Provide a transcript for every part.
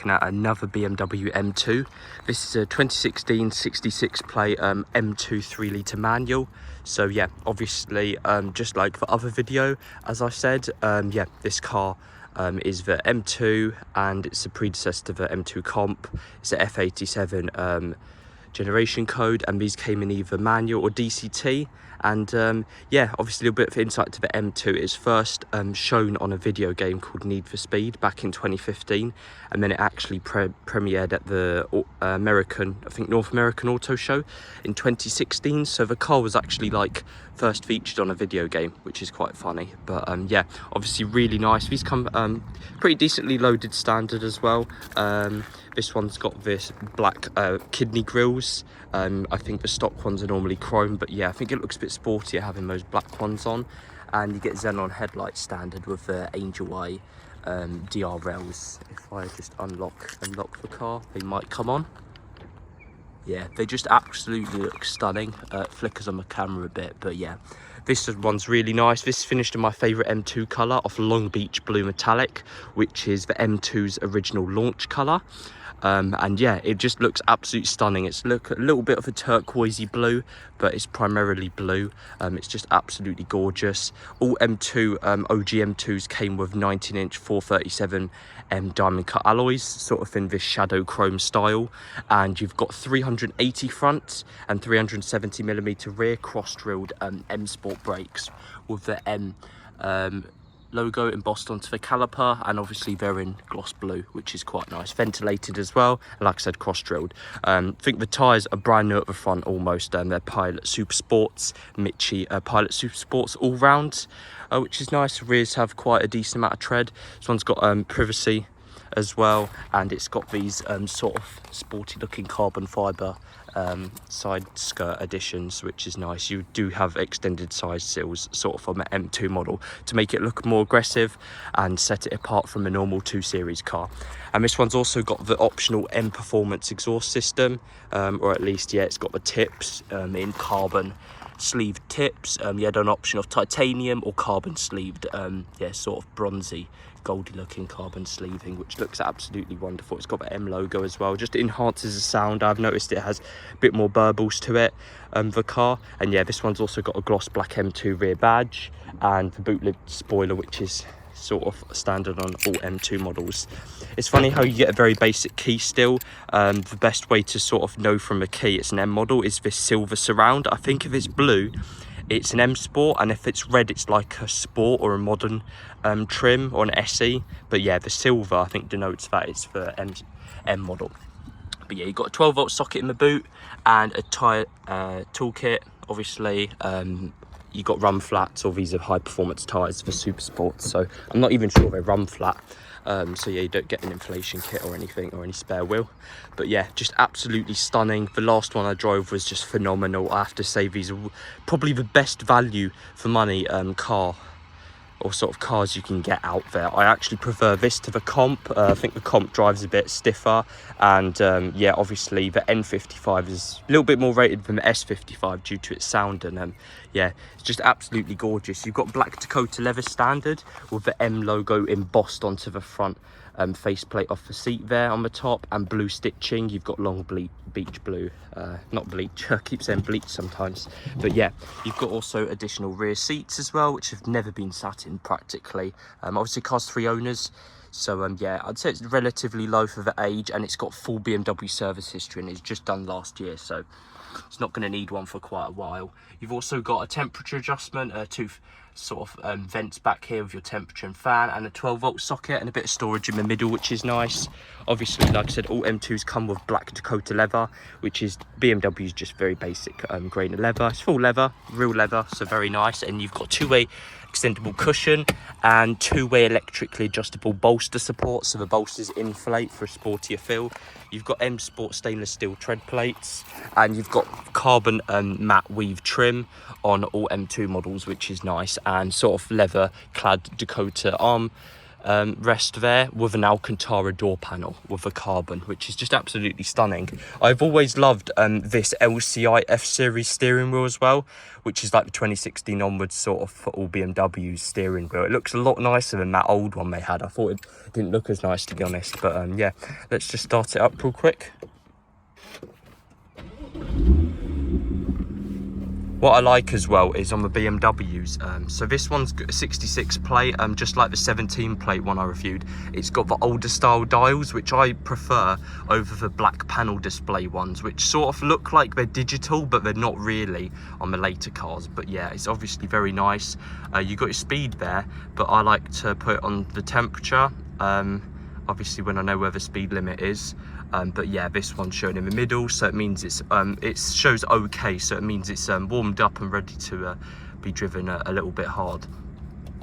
looking at another BMW M2. This is a 2016 66 plate M2 3-litre manual. So yeah, obviously just like the other video, as I said, yeah, this car is the M2 and it's a predecessor to the M2 comp. It's a F87 generation code, and these came in either manual or DCT. And yeah, obviously a little bit of insight to the M2. It's first shown on a video game called Need for Speed back in 2015, and then it actually premiered at the North American Auto Show in 2016. So the car was actually like first featured on a video game, which is quite funny. But yeah, obviously really nice. These come pretty decently loaded standard as well. This one's got this black kidney grills. I think the stock ones are normally chrome, but yeah, I think it looks a bit sportier having those black ones on. And you get xenon headlights standard with the Angel Eye DR rails. If I just unlock the car, they might come on. Yeah, they just absolutely look stunning. Flickers on the camera a bit, but yeah, this one's really nice. This is finished in my favourite M2 colour of Long Beach Blue Metallic, which is the M2's original launch colour. And yeah, it just looks absolutely stunning. It's a little bit of a turquoisey blue, but it's primarily blue. It's just absolutely gorgeous. All M2 OG M2s came with 19-inch 437 diamond cut alloys, sort of in this shadow chrome style, and you've got 380 front and 370mm rear cross-drilled M Sport brakes with the M logo embossed onto the caliper, and obviously they're in gloss blue, which is quite nice. Ventilated as well, and like I said, cross-drilled. I think the tyres are brand new at the front almost. They're Pilot Super Sports, Mitsubishi Pilot Super Sports all-round, which is nice. The rears have quite a decent amount of tread. This one's got privacy as well, and it's got these sort of sporty looking carbon fibre side skirt additions, which is nice. You do have extended size sills sort of on the M2 model to make it look more aggressive and set it apart from a normal 2 Series car. And this one's also got the optional M Performance exhaust system, or at least, yeah, it's got the tips in carbon sleeved tips. You had an option of titanium or carbon sleeved, yeah, sort of bronzy goldy looking carbon sleeving, which looks absolutely wonderful. It's got the M logo as well, just enhances the sound. I've noticed it has a bit more burbles to it, the car. And yeah, this one's also got a gloss black M2 rear badge and the boot lid spoiler, which is sort of standard on all M2 models. It's funny how you get a very basic key still. The best way to sort of know from a key it's an M model is this silver surround. I think if it's blue, it's an M Sport, and if it's red, it's like a Sport or a modern trim or an SE. But yeah, the silver I think denotes that it's for M model. But yeah, you've got a 12-volt socket in the boot and a tyre toolkit. Obviously, you got run flats, or these are high performance tyres for super sports, so I'm not even sure they're run flat. So yeah, you don't get an inflation kit or anything, or any spare wheel. But yeah, just absolutely stunning. The last one I drove was just phenomenal. I have to say, these are probably the best value for money car or sort of cars you can get out there. I actually prefer this to the comp. I think the comp drives a bit stiffer, and yeah, obviously the N55 is a little bit more rated than the S55 due to its sound, and yeah, it's just absolutely gorgeous. You've got Black Dakota leather standard with the M logo embossed onto the front faceplate off the seat there on the top, and blue stitching. You've got long beach blue, not bleach, I keep saying bleach sometimes, but yeah, you've got also additional rear seats as well, which have never been sat in practically. Obviously car's 3 owners, so yeah, I'd say it's relatively low for the age, and it's got full BMW service history, and it's just done last year, so it's not going to need one for quite a while. You've also got a temperature adjustment, 2 sort of vents back here with your temperature and fan, and a 12-volt socket and a bit of storage in the middle, which is nice. Obviously, like I said, all M2s come with Black Dakota leather, which is BMW's just very basic grain of leather. It's full leather, real leather, so very nice. And you've got 2-way extendable cushion and 2-way electrically adjustable bolster support, so the bolsters inflate for a sportier feel. You've got M Sport stainless steel tread plates, and you've got carbon matte weave trim on all M2 models, which is nice, and sort of leather clad Dakota arm rest there with an Alcantara door panel with a carbon, which is just absolutely stunning. I've always loved this LCI F series steering wheel as well, which is like the 2016 onwards sort of for all BMW's steering wheel. It looks a lot nicer than that old one they had. I thought it didn't look as nice, to be honest, but yeah, let's just start it up real quick. What I like as well is on the BMWs, so this one's got a 66 plate, just like the 17 plate one I reviewed. It's got the older style dials, which I prefer over the black panel display ones, which sort of look like they're digital, but they're not really on the later cars. But yeah, it's obviously very nice. You got your speed there, but I like to put it on the temperature, obviously when I know where the speed limit is. But yeah, this one's shown in the middle, so it means it shows okay, so it means it's warmed up and ready to be driven a little bit hard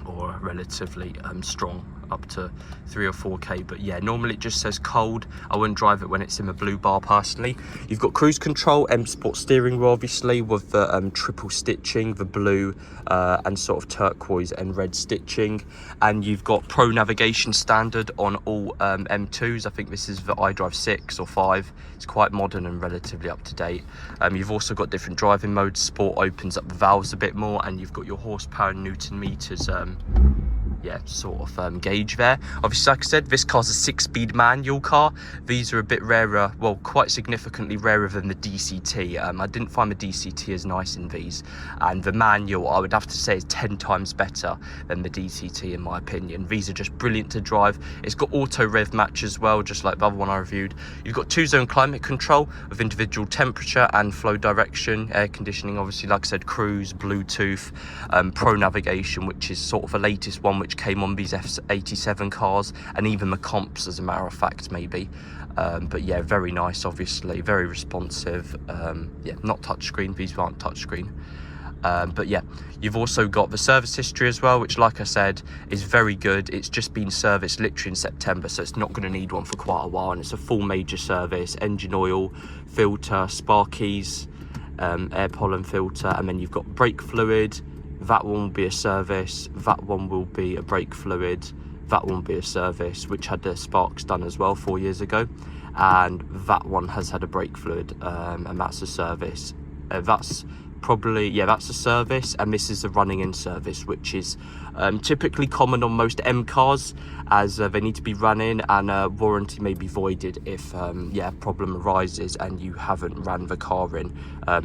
or relatively strong, up to 3 or 4k. But yeah, normally it just says cold. I wouldn't drive it when it's in the blue bar personally. You've got cruise control, M Sport steering wheel obviously with the triple stitching, the blue and sort of turquoise and red stitching, and you've got pro navigation standard on all M2s. I think this is the iDrive 6 or 5. It's quite modern and relatively up to date. You've also got different driving modes. Sport opens up the valves a bit more, and you've got your horsepower and Newton meters yeah, sort of gauge there. Obviously, like I said, this car's a 6-speed manual car. These are a bit rarer, well, quite significantly rarer than the DCT. I didn't find the DCT as nice in these, and the manual I would have to say is 10 times better than the DCT in my opinion. These are just brilliant to drive. It's got auto rev match as well, just like the other one I reviewed. You've got 2-zone climate control with individual temperature and flow direction, air conditioning, obviously, like I said, cruise, Bluetooth, pro navigation, which is sort of the latest one, which came on these F87 cars, and even the comps as a matter of fact, maybe. But yeah, very nice, obviously, very responsive. Yeah, not touchscreen, these aren't touchscreen. But yeah, you've also got the service history as well, which, like I said, is very good. It's just been serviced literally in September, so it's not going to need one for quite a while, and it's a full major service: engine oil, filter, sparkies, air pollen filter, and then you've got brake fluid. That one will be a service, that one will be a brake fluid, that one will be a service, which had the sparks done as well 4 years ago, and that one has had a brake fluid, and that's a service. That's probably, yeah, that's a service, and this is a running in service, which is typically common on most M cars, as they need to be run in, and warranty may be voided if yeah, a problem arises and you haven't ran the car in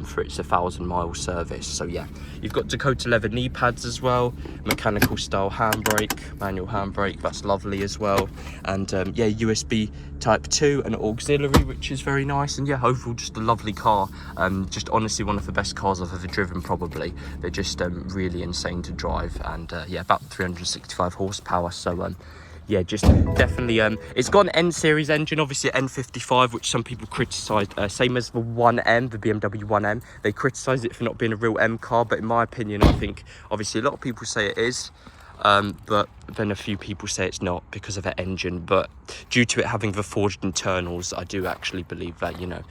for its 1,000-mile service. So yeah, you've got Dakota leather knee pads as well, mechanical style handbrake, manual handbrake, that's lovely as well, and yeah, USB type 2 and auxiliary, which is very nice. And yeah, overall just a lovely car. Just honestly one of the best cars I've ever driven, probably. They're just really insane to drive, and yeah, about 365 horsepower. So yeah, just definitely it's got an N series engine, obviously an N55, which some people criticized, same as the 1M, the BMW 1M. They criticized it for not being a real M car, but in my opinion, I think obviously a lot of people say it is, but then a few people say it's not because of the engine. But due to it having the forged internals, I do actually believe that, you know,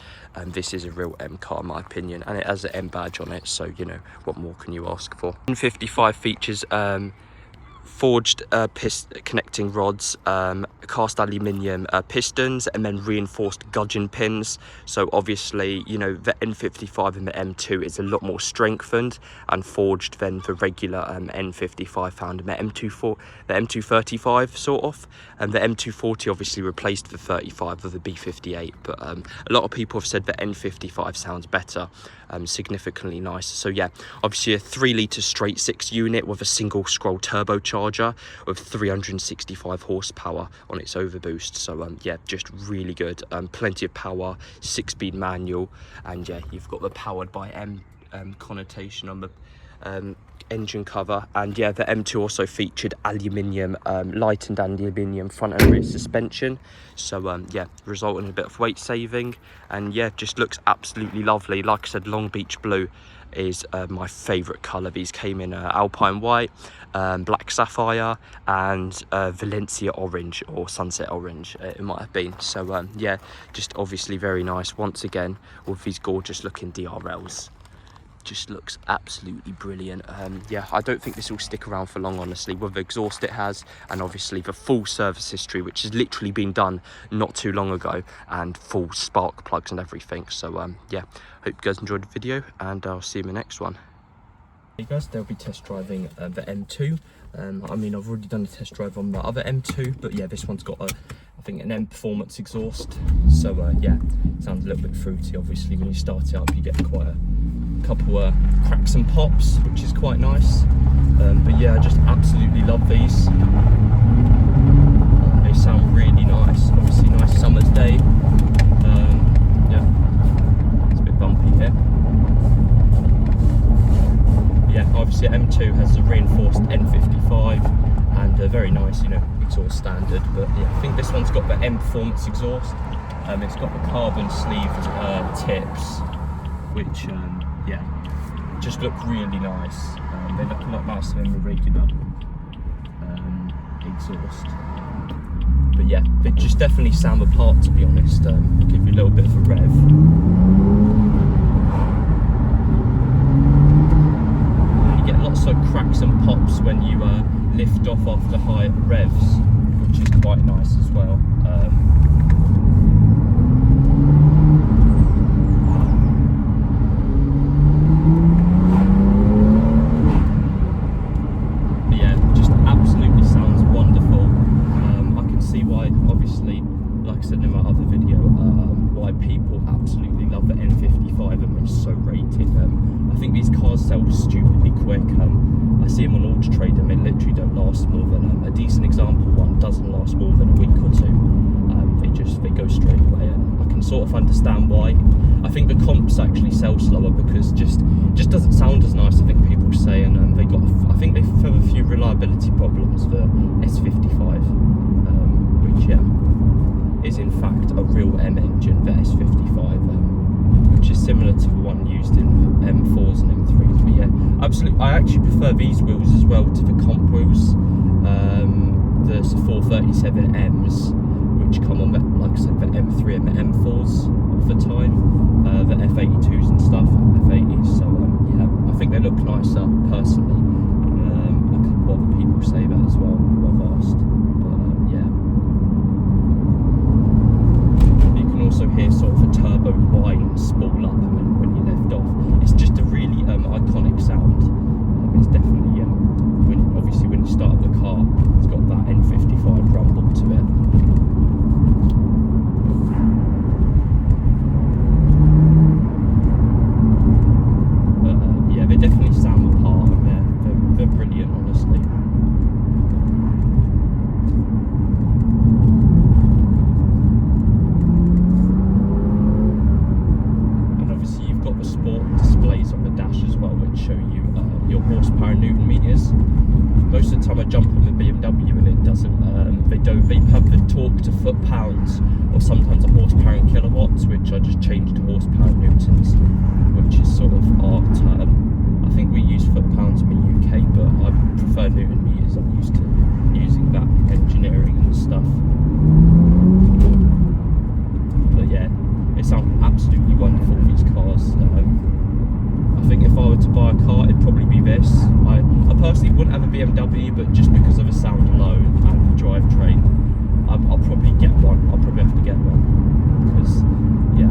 this is a real M car in my opinion, and it has an M badge on it, so you know, what more can you ask for? N55 features forged connecting rods, cast aluminium pistons, and then reinforced gudgeon pins. So obviously, you know, the N55 and the M2 is a lot more strengthened and forged than the regular N55 found in the M235 sort of, and the M240 obviously replaced the 35 with the B58. But a lot of people have said the N55 sounds better, significantly nicer. So yeah, obviously a 3-litre straight 6 unit with a single scroll turbocharger with 365 horsepower on its overboost. So yeah, just really good. Plenty of power, 6-speed manual, and yeah, you've got the powered by M connotation on the engine cover. And yeah, the M2 also featured aluminium, lightened aluminium front and rear suspension, so yeah, resulting in a bit of weight saving, and yeah, just looks absolutely lovely. Like I said, Long Beach blue is my favorite color. These came in alpine white, black sapphire, and Valencia orange, or sunset orange it might have been. So yeah, just obviously very nice once again with these gorgeous looking DRLs. just looks absolutely brilliant. Yeah, I don't think this will stick around for long, honestly, with the exhaust it has, and obviously the full service history, which has literally been done not too long ago, and full spark plugs and everything. So yeah, hope you guys enjoyed the video, and I'll see you in the next one. Hey guys, they'll be test driving the M2. I mean, I've already done a test drive on the other M2, but yeah, this one's got I think an M performance exhaust. So yeah, sounds a little bit fruity. Obviously, when you start it up, you get quite a couple cracks and pops, which is quite nice. But yeah, I just absolutely love these. They sound really nice. Obviously, nice summer's day. Yeah, it's a bit bumpy here. Yeah, obviously M2 has a reinforced N55 and a very nice, you know, exhaust standard. But yeah, I think this one's got the M performance exhaust. It's got the carbon sleeved tips, which yeah, just look really nice. They look a lot nicer than the regular exhaust. But yeah, they just definitely sound apart, to be honest. I'll give you a little bit of a rev. Lots of cracks and pops when you lift off after high revs, which is quite nice as well. But yeah, just absolutely sounds wonderful. I can see why, obviously, like I said in my other video, why people absolutely love the N55 and it's so rated. I think these cars sell stupidly quick. I see them on Auto Trader and they literally don't last more than a decent example one doesn't last more than a week or two. They go straight away, and I can sort of understand why. I think the comps actually sell slower because just doesn't sound as nice, I think people say, and I think they have a few reliability problems for S55, which yeah, is in fact a real M engine, the S55, which is similar to the one used in M4s and M3s. But yeah, absolutely, I actually prefer these wheels as well to the comp wheels, the 437 Ms, which come on the, like I said, the M3 and the M4s of the time, the F82s and stuff, F80s. So yeah, I think they look nicer personally. A couple other people say that as well who I've asked. But yeah, you can also hear sort of a turbo whine spool up when you lift off. It's just a really iconic sound. It's definitely obviously when you start up the car, it's got that N55 rumble to it. Yeah, they definitely sound apart, and they're brilliant, honestly. And obviously you've got the sport displays on the dash as well, which show you your horsepower Newton meters. Most of the time I jump on the BMW and it doesn't, they have the torque to foot-pounds, or sometimes a horsepower in kilowatts, which I just change to horsepower newtons, which is sort of our term. I think we use foot-pounds in the UK, but I prefer Newton meters. I'm used to using that engineering and stuff. But yeah, it sounds absolutely wonderful, these cars. I think if I were to buy a car, it'd probably be this. I personally wouldn't have a BMW, but just because of the sound alone and the drivetrain, I'll probably get one. I'll probably have to get one because, yeah,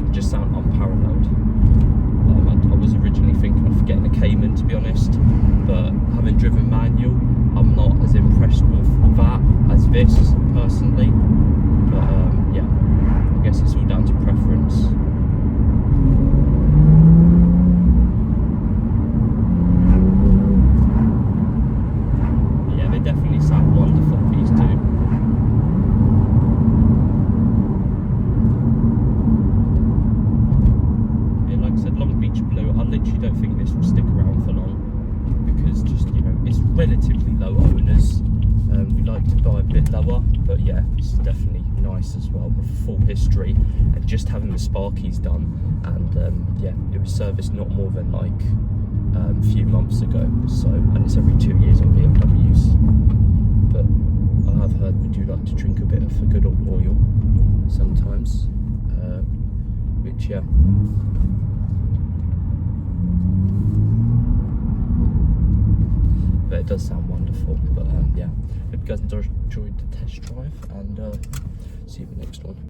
it just sound unparalleled. I was originally thinking of getting a Cayman, to be honest, but having driven manual, I'm not as impressed with that as this personally. But yeah, I guess it's all down to preference. Definitely sound wonderful, these two. Yeah, like I said, Long Beach Blue, I literally don't think this will stick around for long because just, you know, it's relatively low owners. We like to buy a bit lower, but yeah, this is definitely nice as well with full history and just having the sparkies done. And yeah, it was serviced not more than like a few months ago, so, and it's every 2 years on BMWs. But I have heard we do like to drink a bit of a good old oil sometimes, which yeah, does sound wonderful. But yeah, hope you guys enjoyed the test drive, and see you in the next one.